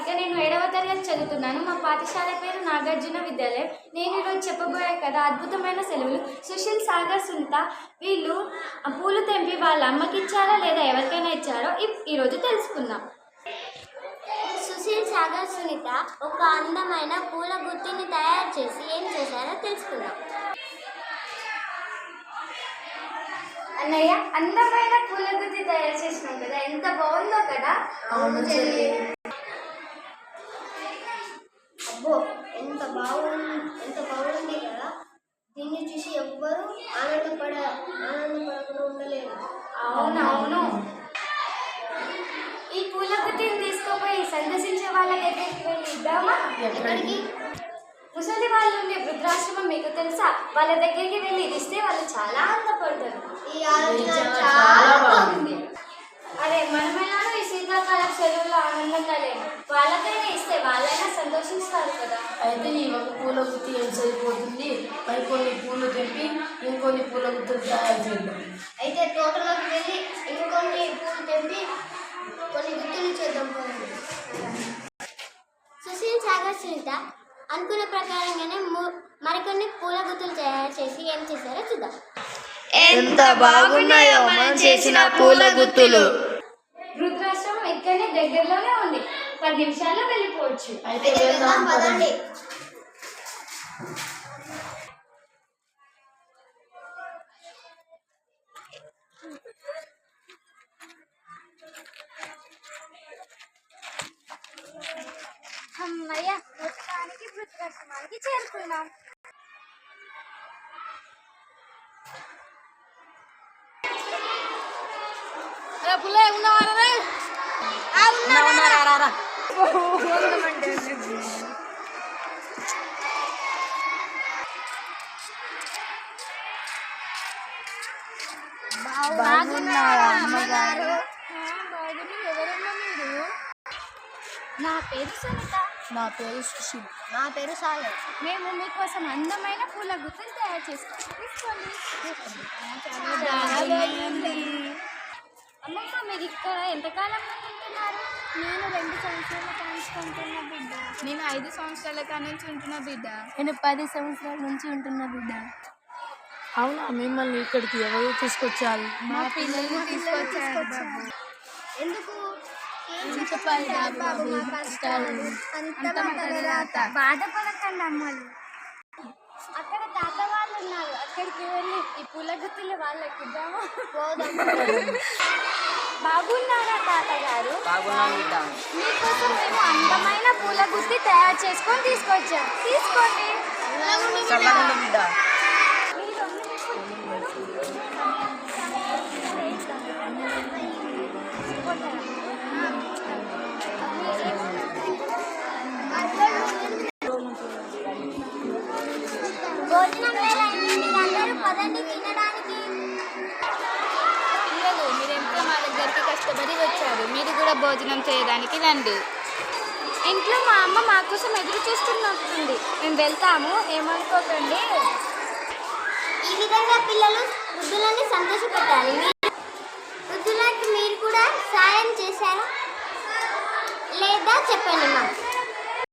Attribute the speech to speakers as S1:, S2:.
S1: రాధిక. నేను 7వ తరగతి చదువుతున్నాను. మా పాఠశాల పేరు నాగార్జున విద్యాలయం. నేను ఈరోజు చెప్పబోయే కథ అద్భుతమైన సెలవులు. సుశీల్, సాగర్, సునీత వీళ్ళు పూలు తెంపి వాళ్ళ అమ్మకి ఇచ్చారా లేదా ఎవరికైనా ఇచ్చారో ఈరోజు తెలుసుకుందాం.
S2: సుశీల్, సాగర్, సునీత ఒక అందమైన పూల గుత్తిని తయారు చేసి ఏం చేశారో తెలుసుకుందాం.
S1: అన్నయ్య, అందమైన పూల గుత్తి తయారు చేసినాం కదా, ఎంత బాగుందో కదా.
S2: అవును చెల్లి. అబ్బో, ఎంత బాగుంది కదా. దీన్ని చూసి ఎవ్వరూ ఆనందపడకుండా ఉండలేరు.
S1: అవునవును. ఈ పూల గుత్తిని తీసుకుపోయి సందర్శించే వాళ్ళ దగ్గరికి వెళ్ళి ఇద్దామా?
S2: ఎక్కడికి?
S1: ముసలి వాళ్ళు ఉండే వృద్ధాశ్రమం మీకు తెలుసా? వాళ్ళ దగ్గరికి వెళ్ళి ఇస్తే వాళ్ళు చాలా ఆనందపడతారు.
S2: ఈ ఆలోచన చాలా బాగుంది.
S1: అరే, మనమెలానో ఈ శీతాకాల సెలవుల్లో ఆనందంగా లేము. వాళ్ళకైనా ఇస్తే వాళ్ళైనా సంతోషిస్తారు కదా.
S3: అయితే ఈ ఒక పూల గుత్తి ఏం సరిపోతుంది? కొన్ని పూలు తెంపి ఇంకొన్ని పూల గుత్తులు తయారు చేద్దాం.
S2: అయితే తోటలోకి వెళ్ళి ఇంకొన్ని పూలు తెంపి కొన్ని గుత్తులు చేద్దాం. సుశీల్, సాగర్, సునీత అనుకున్న ప్రకారంగానే మరికొన్ని పూల గుత్తులు తయారు చేసి ఏం చేశారో చూద్దాం.
S3: ఎంత బాగున్నాయో మనం చేసిన పూల గుత్తులు.
S1: వృద్ధాశ్రమం ఇక్కడనే దగ్గరలోనే ఉంది. 10 నిమిషాల్లో వెళ్ళిపోవచ్చు.
S3: అయితే వెళ్దాం పదండి.
S1: అమ్మయ్య, మొత్తానికి వృద్ధాశ్రమానికి చేరుకున్నాం.
S2: బాగున్నారా అమ్మగారు?
S1: ఎవరన్నా మీరు? నా పేరు సునీత.
S3: నా పేరు సుశీల్.
S2: నా పేరు సాగర్.
S1: మేము మీకోసం అందమైన పూల గుత్తులు తయారు చేస్తాం. తీసుకోండి. అమ్మమ్మ, మీరు ఇక్కడ ఎంతకాలం నుండి ఉంటున్నారు?
S4: నేను 2 సంవత్సరాల నుంచి ఉంటున్న బిడ్డ.
S1: నేను 5 సంవత్సరాల నుంచి ఉంటున్న బిడ్డ.
S4: నేను 10 సంవత్సరాల నుంచి ఉంటున్న బిడ్డ.
S3: అవునా, మిమ్మల్ని ఇక్కడికి ఎవరు తీసుకొచ్చారు?
S1: మా పిల్లలు తీసుకొచ్చారు.
S2: ఎందుకు?
S4: చెప్పాలి బాబు, మా కష్టాలు
S2: అంత
S1: బాధపడకండి అమ్మలు. అక్కడ తాత వాళ్ళు ఉన్నారు, అక్కడికి వెళ్ళి ఈ పూల గుత్తులు వాళ్ళకి ఇద్దామా? బాగున్నారా తాతగారు? మీకోసం మేము అందమైన పూల గుత్తి తయారు చేసుకొని తీసుకొచ్చాం. తీసుకోండి.
S2: భోజనం వేళ అయింది, అందరూ పదండి తినడానికి.
S1: పిల్లలు, మీరెంతో మా దగ్గరికి కష్టపడి వచ్చారు. మీరు కూడా భోజనం చేయడానికి రండి. ఇంట్లో మా అమ్మ మా కోసం ఎదురు చూస్తున్నట్టుంది. మేము వెళ్తాము, ఏమనుకోకండి.
S2: ఈ విధంగా పిల్లలు వృద్ధులని సంతోషపెట్టాలి. వృద్ధులకి మీరు కూడా సాయం చేశారా లేదా చెప్పండి మాకు.